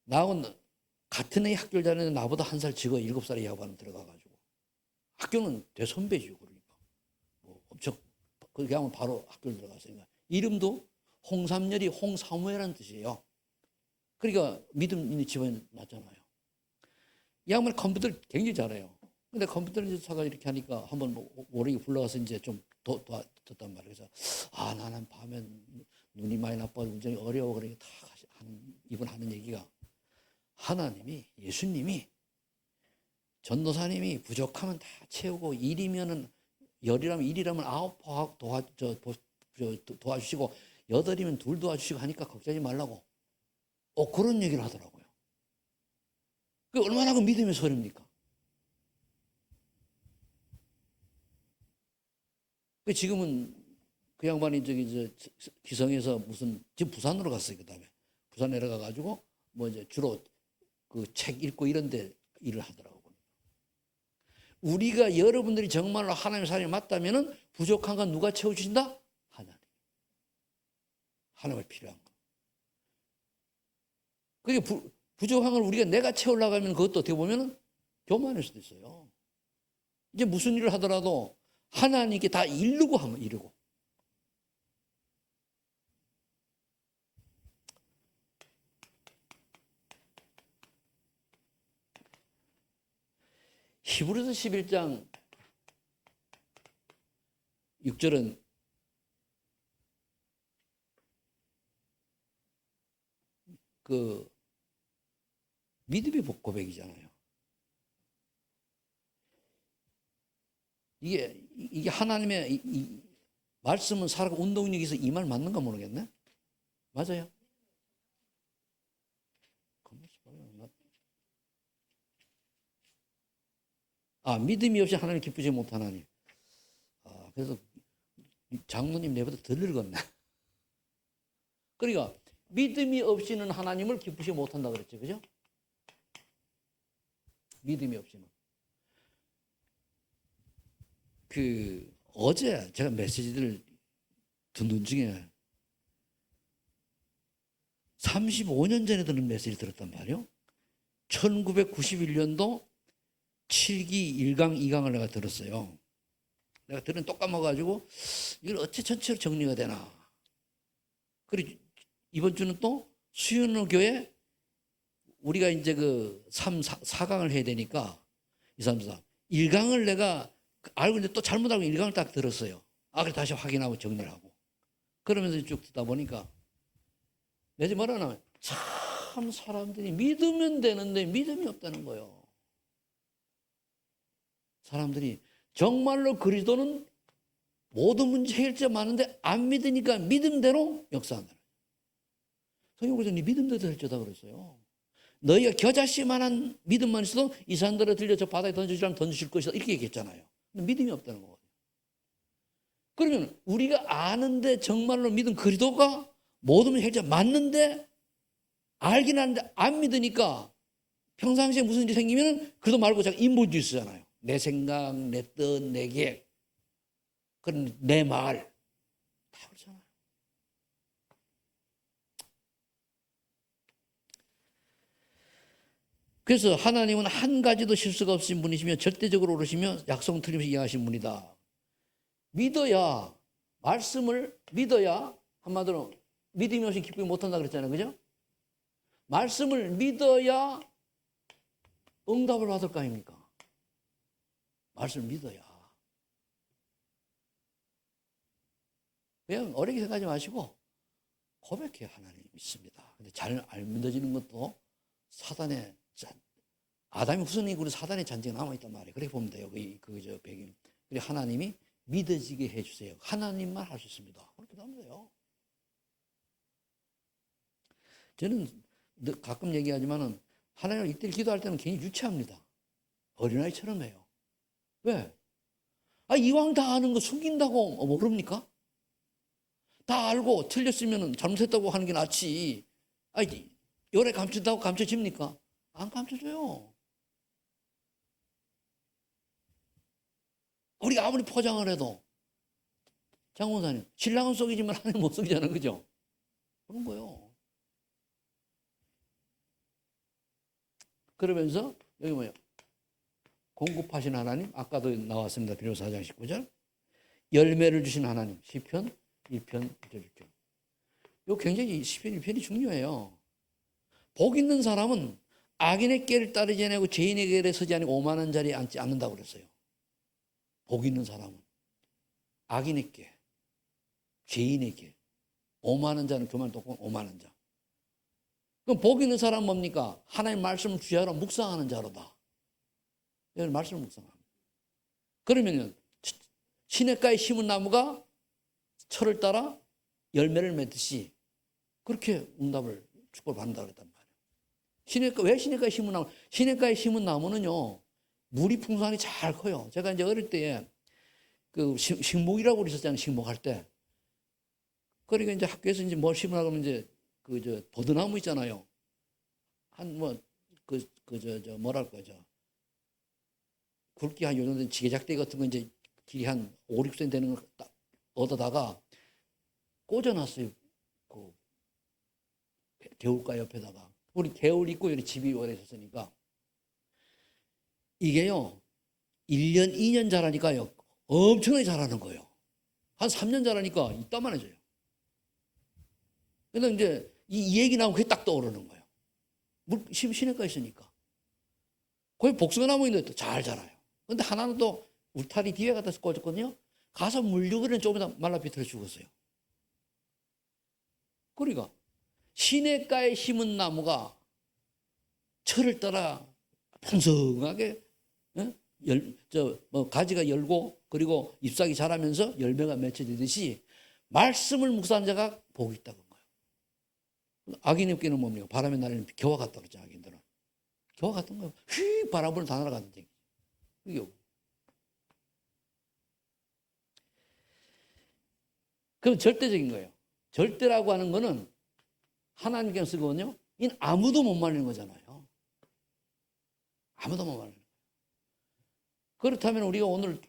나하고 같은 애 학교를 다니는데 나보다 한 살 적어 7살에 야구하는 들어가가지고 학교는 대선배죠. 그러니까 엄청 그렇게 하면 바로 학교를 들어갔으니까 이름도 홍삼열이 홍사무엘이라는 뜻이에요. 그러니까 믿음 있는 집안에 났잖아요. 이 양반이 컴퓨터를 굉장히 잘해요. 근데 컴퓨터를 사가 이렇게 하니까 한번 모르게 불러가서 이제 좀 도와줬단 말이에요. 그래서 나는 밤에 눈이 많이 나빠서 운전이 어려워 그러니까 다 이분 하는 얘기가 하나님이, 예수님이, 전도사님이 부족하면 다 채우고 열이라면 일이라면 아홉 도와주시고 여덟이면 둘 도와주시고 하니까 걱정하지 말라고. 그런 얘기를 하더라고요. 그게 얼마나 그 믿음의 소리입니까? 지금은 그 양반이 기성에서 지금 부산으로 갔어요. 그 다음에 부산 내려가가지고 이제 주로 그 책 읽고 이런 데 일을 하더라고요. 우리가 여러분들이 정말로 하나님의 사람이 맞다면은 부족한 건 누가 채워주신다? 하나님. 하나님을 필요한 거. 그게 부족한 걸 내가 채우려고 하면 그것도 어떻게 보면은 교만일 수도 있어요. 이제 무슨 일을 하더라도 하나님께 다 이루고 하면 이루고. 히브리서 11장 6절은 그 믿음의 고백이잖아요. 이게 하나님의 이 말씀은 살아가 운동력에서 이 말 맞는가 모르겠네. 맞아요. 믿음이 없이 하나님 기쁘지 못하나니. 그래서 장로님 내보다 덜 늙었네. 그러니까 믿음이 없이는 하나님을 기쁘지 못한다 그랬죠. 그죠? 믿음이 없이는. 어제 제가 메시지를 듣는 중에 35년 전에 들은 메시지를 들었단 말이에요. 1991년도 7기 1강 2강을 내가 들었어요. 내가 들은 똑 까먹어가지고 이걸 어째 전체로 정리가 되나. 그리고 이번 주는 또 수연호 교회 우리가 이제 4강을 해야 되니까 2, 3, 4. 1강을 내가 알고 있는데 또 잘못 알고 1강을 딱 들었어요. 그래 다시 확인하고 정리를 하고. 그러면서 쭉 듣다 보니까 내지 말하나 참 사람들이 믿으면 되는데 믿음이 없다는 거예요. 사람들이 정말로 그리스도는 모든 문제 해결자 많은데 안 믿으니까 믿음대로 역사한다. 성경에서 네 믿음대로 될 줄다 그랬어요. 너희가 겨자씨만한 믿음만 있어도 이 산들을 들려 저 바다에 던지시라면 던지실 것이다 이렇게 얘기했잖아요. 근데 믿음이 없다는 거거든요. 그러면 우리가 아는데 정말로 믿은 그리스도가 모든 문제 해결자 맞는데 알긴 하는데 안 믿으니까 평상시에 무슨 일이 생기면 그리스도 말고 자꾸 인본주의 쓰잖아요. 내 생각, 내 뜻, 내 계획, 그런 내 말 다 그렇잖아요. 그래서 하나님은 한 가지도 실수가 없으신 분이시며 절대적으로 옳으시며 약속은 틀림없이 이행하신 분이다. 믿어야, 말씀을 믿어야, 한마디로 믿음이 없이 기쁘지 못한다 그랬잖아요. 그죠? 말씀을 믿어야 응답을 받을 거 아닙니까? 말씀을 믿어야. 그냥 어렵게 생각하지 마시고 고백해요. 하나님 믿습니다. 근데 잘 안 믿어지는 것도 사단의, 아담이 후손이고 사단의 잔재가 남아있단 말이에요. 그렇게 보면 돼요. 저 배경. 그리고 하나님이 믿어지게 해주세요. 하나님만 할 수 있습니다. 그렇게 하면 돼요. 저는 가끔 얘기하지만은 하나님을 이때 기도할 때는 괜히 유치합니다. 어린아이처럼 해요. 왜? 이왕 다 아는 거 숨긴다고 모릅니까? 다 알고 틀렸으면 잘못했다고 하는 게 낫지. 열에 감춘다고 감춰집니까? 안 감춰져요. 우리가 아무리 포장을 해도 장원사님 신랑은 속이지만 하나님 못 속이잖아요. 그죠? 그런 거예요. 그러면서 여기 뭐예요? 공급하신 하나님, 아까도 나왔습니다. 빌립보서 4장 19절. 열매를 주신 하나님, 시편 1편 1절 6절. 이거 굉장히 시편 1편이 중요해요. 복 있는 사람은 악인의 꾀를 따르지 않고 죄인의 길에 서지 않고 오만한 자리에 앉지 않는다고 그랬어요. 복 있는 사람은 악인의 꾀, 죄인의 길, 오만한 자는 교만 돕고 오만한 자. 그럼 복 있는 사람은 뭡니까? 하나님 말씀을 주야로 묵상하는 자로다. 여기 말씀을 묵상합니다. 그러면은 시냇가에 심은 나무가 철을 따라 열매를 맺듯이 그렇게 응답을 축복을 받는다 그랬단 말이에요. 왜 시냇가에 심은 나무? 시냇가에 심은 나무는요, 물이 풍성하게 잘 커요. 제가 이제 어릴 때에 그 식목이라고 그랬었잖아요. 식목할 때. 그러니까 이제 학교에서 이제 뭘 심으라고 하면 이제 버드나무 있잖아요. 뭐랄까, 굵기 한 요 정도 지게작대 같은 거 이제 길이 한 5, 6cm 되는 걸 딱 얻어다가 꽂아놨어요. 그 개울가 옆에다가. 우리 개울 있고 여기 집이 오래 있었으니까. 이게요, 1년, 2년 자라니까요, 엄청나게 자라는 거예요. 한 3년 자라니까 이따만해져요. 그래서 이제 이 얘기 나오면 그게 딱 떠오르는 거예요. 시냇가에 있으니까. 거기 복숭아나무 있는데 또 잘 자라요. 근데 하나는 또 울타리 뒤에 갖다 꽂았거든요. 가서 물 주기는 조금 더 말라 비틀어 죽었어요. 그러니까 시냇가에 심은 나무가 철을 따라 풍성하게 가지가 열고 그리고 잎사귀 자라면서 열매가 맺혀지듯이 말씀을 묵상한 자가 복이 있다는 거예요. 악인에게는 뭡니까? 바람에 날리는 겨와 같다 그러죠. 악인들은 겨와 같은 거예요. 휘 바람을 다 날아가는 얘기. 그게 그럼 절대적인 거예요. 절대라고 하는 거는 하나님께서 쓰거든요. 이는 아무도 못 말리는 거잖아요. 아무도 못 말리는 거예요. 그렇다면 우리가 오늘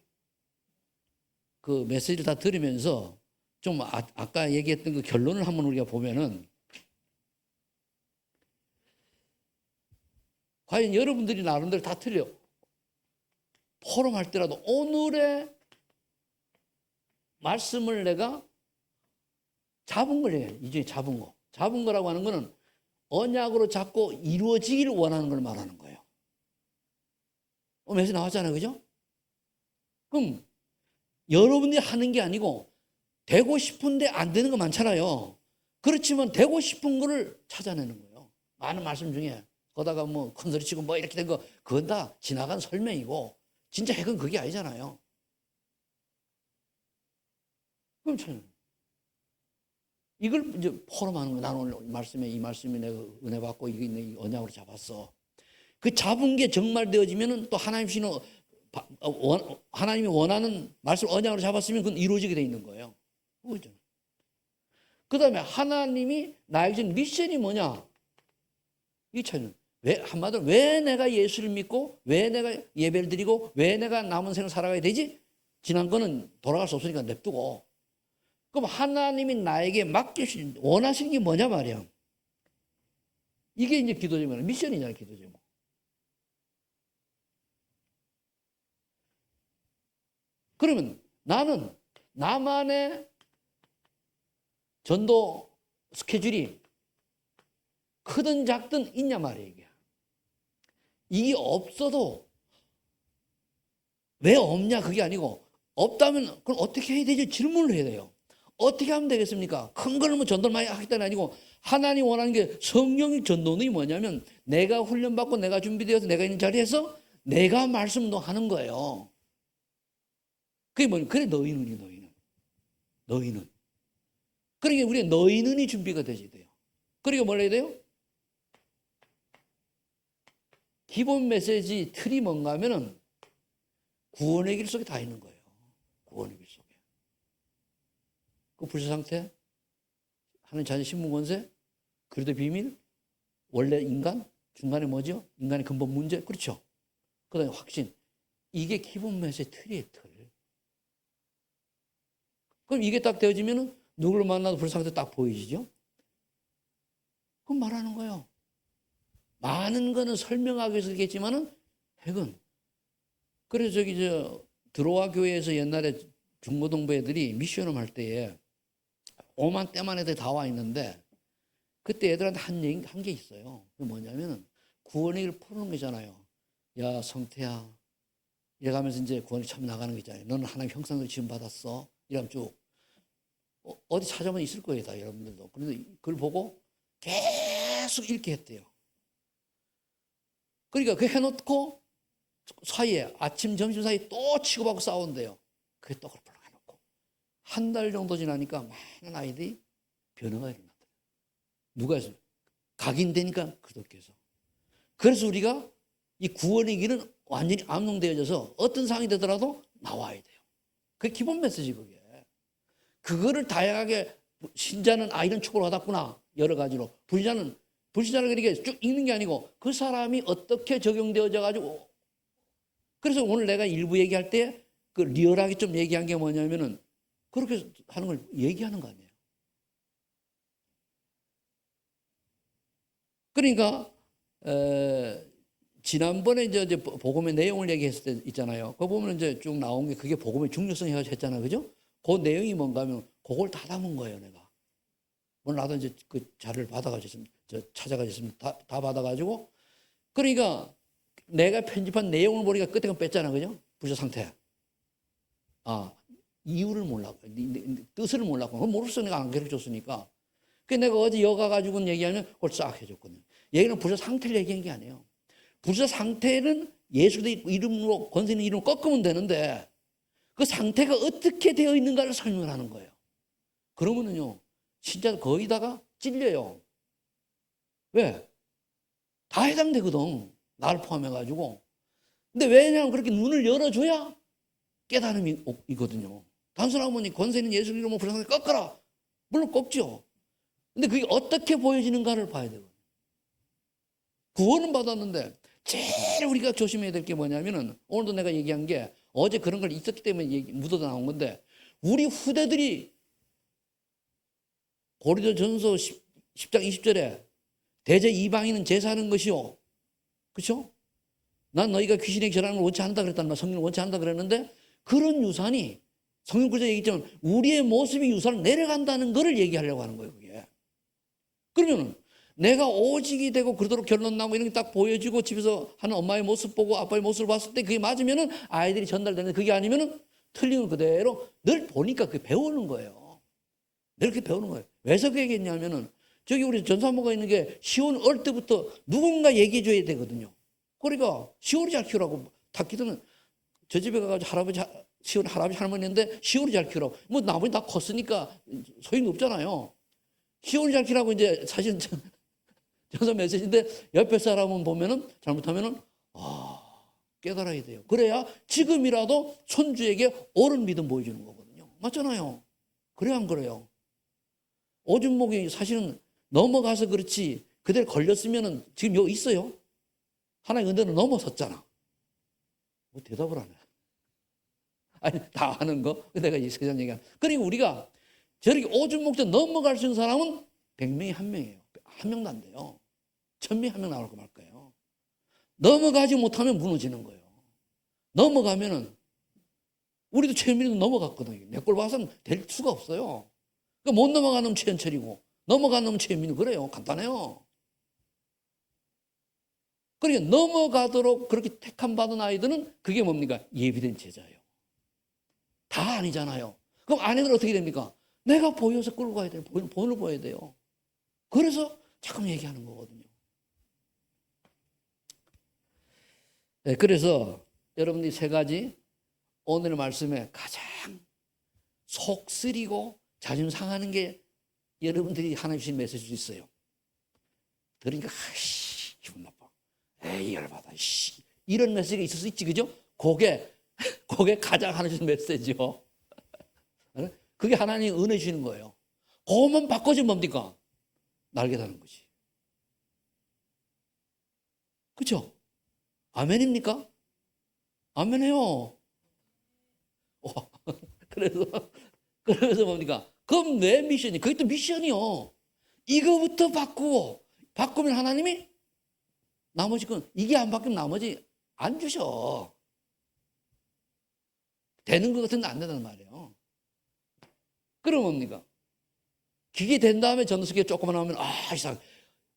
그 메시지를 다 들으면서 좀 아까 얘기했던 그 결론을 한번 우리가 보면은 과연 여러분들이 나름대로 다 틀려. 포럼할 때라도 오늘의 말씀을 내가 잡은 거예요. 이 중에 잡은 거. 잡은 거라고 하는 거는 언약으로 잡고 이루어지기를 원하는 걸 말하는 거예요. 메시지 나왔잖아요. 그죠? 그럼 여러분이 하는 게 아니고 되고 싶은데 안 되는 거 많잖아요. 그렇지만 되고 싶은 거를 찾아내는 거예요. 많은 말씀 중에 거다가 뭐 큰소리치고 뭐 이렇게 된 거 그건 다 지나간 설명이고 진짜 핵은 그게 아니잖아요. 그럼 참 이걸 이제 포럼하는 거예요. 나는 오늘 말씀에 이 말씀이 내가 은혜 받고 이게 내 언약으로 잡았어. 그 잡은 게 정말 되어지면은 또 하나님이 원하는 말씀 언약으로 잡았으면 그건 이루어지게 돼 있는 거예요. 그거죠. 그 다음에 하나님이 나에게 준 미션이 뭐냐? 이 차이는 한마디로 왜 내가 예수를 믿고 왜 내가 예배를 드리고 왜 내가 남은 생을 살아가야 되지? 지난 거는 돌아갈 수 없으니까 냅두고. 그럼 하나님이 나에게 맡기신 원하시는 게 뭐냐 말이야. 이게 이제 기도 제목, 미션이잖아요. 기도 제목. 그러면 나는 나만의 전도 스케줄이 크든 작든 있냐 말이에요. 이게 없어도 왜 없냐 그게 아니고 없다면 그럼 어떻게 해야 되지? 질문을 해야 돼요. 어떻게 하면 되겠습니까? 큰 걸 뭐 전도를 많이 하겠다는 아니고 하나님 원하는 게 성령의 전도는 뭐냐면 내가 훈련받고 내가 준비되어서 내가 있는 자리에서 내가 말씀도 하는 거예요. 그게 뭐냐? 그래 너희는. 그러니까 우리 너희는이 준비가 되어야 돼요. 그러니까 뭘 해야 돼요? 기본 메시지 틀이 뭔가 하면은 구원의 길 속에 다 있는 거예요. 구원의 길 속에. 그 불사 상태, 하나님 자녀 신분 권세, 그리스도의 비밀, 원래 인간, 중간에 뭐죠? 인간의 근본 문제, 그렇죠? 그 다음에 확신. 이게 기본 메시지 틀이에요, 틀. 그럼 이게 딱 되어지면은 누구를 만나도 불사 상태 딱 보이시죠? 그럼 말하는 거예요. 많은 거는 설명하기 위해서 그랬지만은 핵은. 그래서 드로아 교회에서 옛날에 중고등부 애들이 미션을 할 때에 오만 때만 애들 다 와 있는데 그때 애들한테 한 게 있어요. 그게 뭐냐면은 구원의 길을 푸는 거잖아요. 야, 성태야. 이래가면서 이제 구원이 처음 나가는 거 있잖아요. 너는 하나님 형상으로 지금 받았어. 이러면 쭉. 어디 찾아보면 있을 거예요, 다 여러분들도. 그런데 그걸 보고 계속 읽게 했대요. 그러니까 그 해놓고 사이에 아침, 점심 사이 또 치고받고 싸운대요. 그게 또 그걸 해놓고 한 달 정도 지나니까 많은 아이들이 변화가 일어나더라고요. 누가 했어요? 각인되니까 그렇게해서. 그래서 우리가 이 구원의 길은 완전히 암송되어져서 어떤 상황이 되더라도 나와야 돼요. 그게 기본 메시지 그게. 그거를 다양하게 신자는 이런 축복을 받았구나. 여러 가지로. 불신자는 그렇게 쭉 읽는 게 아니고 그 사람이 어떻게 적용되어져 가지고. 그래서 오늘 내가 일부 얘기할 때 그 리얼하게 좀 얘기한 게 뭐냐면은 그렇게 하는 걸 얘기하는 거 아니에요. 그러니까 지난번에 이제 복음의 내용을 얘기했을 때 있잖아요. 그거 보면 이제 쭉 나온 게 그게 복음의 중요성 해가지고 했잖아요. 그죠? 그 내용이 뭔가 하면 그걸 다 담은 거예요, 내가. 오늘 나도 이제 그 자료를 받아가지고 찾아가지고 다 받아가지고. 그러니까 내가 편집한 내용을 보니까 끝에 건 뺐잖아. 그죠? 부자 상태. 이유를 몰랐고, 뜻을 몰랐고, 그걸 모르겠어. 내가 안 가르쳐줬으니까. 그 내가 어제 여가 가지고는 얘기하면 그걸 싹 해줬거든요. 얘기는 부자 상태를 얘기한 게 아니에요. 부자 상태는 예수 이름으로, 권세 있는 이름으로 꺾으면 되는데 그 상태가 어떻게 되어 있는가를 설명을 하는 거예요. 그러면은요, 진짜 거의 다가 찔려요. 왜? 다 해당되거든. 나를 포함해가지고. 근데 왜냐하면 그렇게 눈을 열어줘야 깨달음이 있거든요. 단순하면 권세 있는 예수 이름으로 부자 상태 꺾어라. 물론 꺾죠. 근데 그게 어떻게 보여지는가를 봐야 되거든요. 구원은 받았는데 제일 우리가 조심해야 될 게 뭐냐면은 오늘도 내가 얘기한 게 어제 그런 걸 있었기 때문에 묻어져 나온 건데 우리 후대들이 고린도전서 10장 20절에 대제 이방인은 제사하는 것이요. 그렇죠? 난 너희가 귀신에게 절하는 걸 원치 않는다 그랬단 말이야. 성령을 원치 않는다 그랬는데 그런 유산이 성경 구절에 얘기했지만 우리의 모습이 유산을 내려간다는 것을 얘기하려고 하는 거예요. 그게. 그러면은 내가 오직이 되고 그러도록 결론 나고 이런 게 딱 보여지고 집에서 하는 엄마의 모습 보고 아빠의 모습을 봤을 때 그게 맞으면은 아이들이 전달되는데 그게 아니면은 틀린 걸 그대로 늘 보니까 그게 배우는 거예요. 늘 그렇게 배우는 거예요. 왜서 그 얘기했냐면은 저기 우리 전사모가 있는 게 시온 어릴 때부터 누군가 얘기해 줘야 되거든요. 그러니까 시온이 잘 키우라고 닭기들은 저 집에 가가지고 시온 할아버지 할머니인데 시온이 잘 키우라고. 뭐 나머지 다 컸으니까 소용이 없잖아요. 시온이 잘 키우라고 이제 사실은 전서 메시지인데 옆에 사람은 보면은 잘못하면은 깨달아야 돼요. 그래야 지금이라도 손주에게 옳은 믿음 보여주는 거거든요. 맞잖아요. 그래야 안 그래요. 오줌목이 사실은 넘어가서 그렇지 그대로 걸렸으면은 지금 여기 있어요. 하나의 은혜는 넘어섰잖아. 뭐 대답을 안 해. 아니 다 아는 거. 내가 이 세상 얘기한. 그러니까 우리가 저렇게 오줌목도 넘어갈 수 있는 사람은 100명이 1명이에요. 1명도 안 돼요. 1000명이 1명 나올 거 말 거예요. 넘어가지 못하면 무너지는 거예요. 넘어가면은 우리도 최현민도 넘어갔거든요. 내 꼴 봐서는 될 수가 없어요. 그러니까 못 넘어가는 놈 최현철이고 넘어가는 놈 최현민이 그래요. 간단해요. 그러니까 넘어가도록 그렇게 택함 받은 아이들은 그게 뭡니까? 예비된 제자예요. 다 아니잖아요. 그럼 아내들 어떻게 됩니까? 내가 보여서 끌고 가야 돼요. 본을 보여야 돼요. 그래서 자꾸 얘기하는 거거든요. 네, 그래서 여러분들이 세 가지 오늘 말씀에 가장 속 쓰리고 자존심 상하는 게 여러분들이 하나님 주신 메시지도 있어요. 그러니까 기분 나빠. 에이 열받아. 이런 메시지가 있을 수 있지, 그죠? 그게 가장 하나님 주신 메시지요. 그게 하나님 은혜 주시는 거예요. 그것만 바꿔주면 뭡니까? 날개 다는 거지. 그렇죠? 아멘입니까? 아멘해요. 그래서 뭡니까? 그럼 내 미션이, 그게 또 미션이요. 이거부터 바꾸면 하나님이 나머지 건, 이게 안 바뀌면 나머지 안 주셔. 되는 것 같은데 안 된다는 말이에요. 그럼 뭡니까? 그게 된 다음에 전도서기에 조금만 나오면, 이상.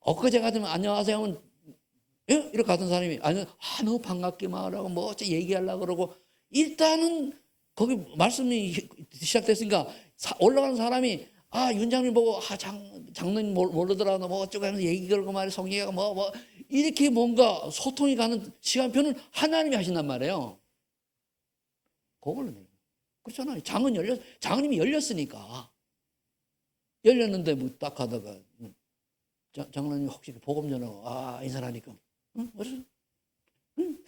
엊그제 같으면 안녕하세요 하면, 예? 이렇게 가던 사람이, 너무 반갑게 말하고, 뭐, 어째 얘기하려고 그러고, 일단은 거기 말씀이 시작됐으니까 올라가는 사람이 윤장님 보고 장로님 모르더라 뭐 어쩌고 하면서 얘기 걸고 말이야 성경이가 뭐 이렇게 뭔가 소통이 가는 시간표는 하나님이 하신단 말이에요. 그걸로 내요. 그렇잖아요. 장은님이 열렸으니까. 열렸는데 뭐 딱 하다가 장로님 혹시 복음 전하고 인사하니까 응? 어쩌 응?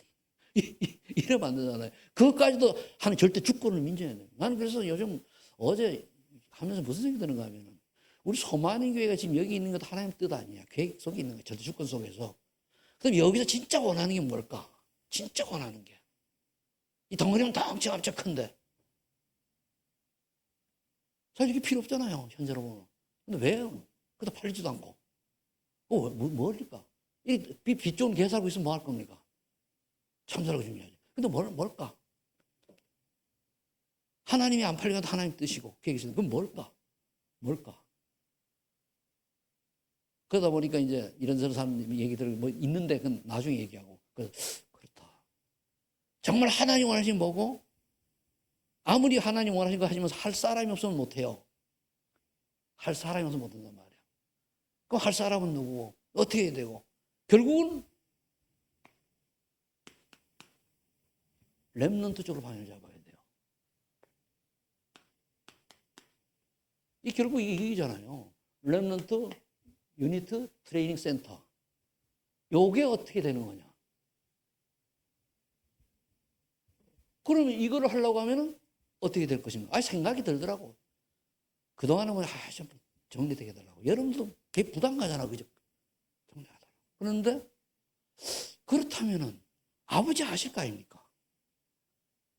이러면 안 되잖아요. 그것까지도 하면 절대 주권을 민줘야 돼요. 나는 그래서 요즘 어제 하면서 무슨 생각이 드는가 하면은 우리 소만인 교회가 지금 여기 있는 것도 하나님의 뜻 아니야. 계획 속에 있는 거야. 절대 주권 속에서. 그럼 여기서 진짜 원하는 게 뭘까? 진짜 원하는 게. 이 덩어리는 다 엄청 큰데. 사실 이게 필요 없잖아요. 현재로 보면. 근데 왜요? 그것도 팔리지도 않고. 뭘까? 빚 좋은 개 살고 있으면 뭐 할 겁니까? 참사라고 중요하죠. 근데 뭘까? 하나님이 안 팔리면 하나님 뜻이고 계획이 있으면 그건 뭘까? 그러다 보니까 이제 이런저런 사람 얘기 들으면 뭐 있는데 그건 나중에 얘기하고. 그래서 그렇다. 정말 하나님 원하시는 뭐고? 아무리 하나님 원하시는 거 하시면서 할 사람이 없으면 못해요. 할 사람이 없으면 못한단 말이야. 그럼 할 사람은 누구고? 어떻게 해야 되고? 결국은 렘넌트 쪽으로 방향을 잡아야 돼요. 이 결국 이기잖아요. 렘넌트 유니트 트레이닝 센터. 요게 어떻게 되는 거냐? 그러면 이거를 하려고 하면은 어떻게 될 것인가? 생각이 들더라고. 그동안은 뭐, 좀 정리되게 해달라고. 여러분도 되게 부담 가잖아, 그죠? 정리하더라고. 그런데, 그렇다면은, 아버지 아실 거 아닙니까?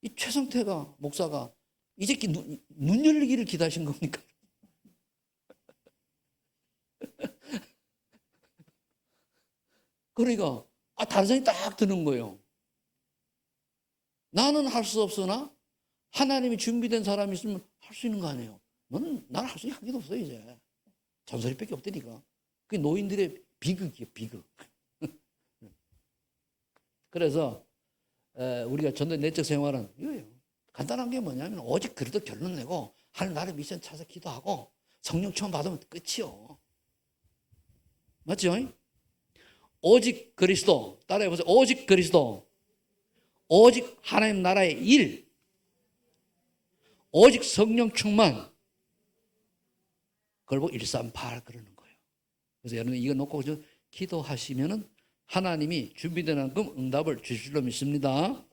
이 최성태가, 목사가, 이 새끼 눈 열리기를 기다리신 겁니까? 그러니까, 다른 생각이 딱 드는 거예요. 나는 할 수 없으나, 하나님이 준비된 사람이 있으면 할 수 있는 거 아니에요. 나는 할 수 있는 게 한 개도 없어, 이제. 잔소리밖에 없다니까. 그게 노인들의 비극이에요, 비극. 그래서, 우리가 전도 내적 생활은 이거예요. 간단한 게 뭐냐면, 오직 그래도 결론 내고, 하늘 나를 미션 찾아 기도하고, 성령 충만 받으면 끝이요. 맞죠? 오직 그리스도, 따라해보세요. 오직 그리스도, 오직 하나님 나라의 일, 오직 성령 충만, 그걸 보고 138 그러는 거예요. 그래서 여러분 이거 놓고 기도하시면은 하나님이 준비된 만큼 응답을 주실 줄로 믿습니다.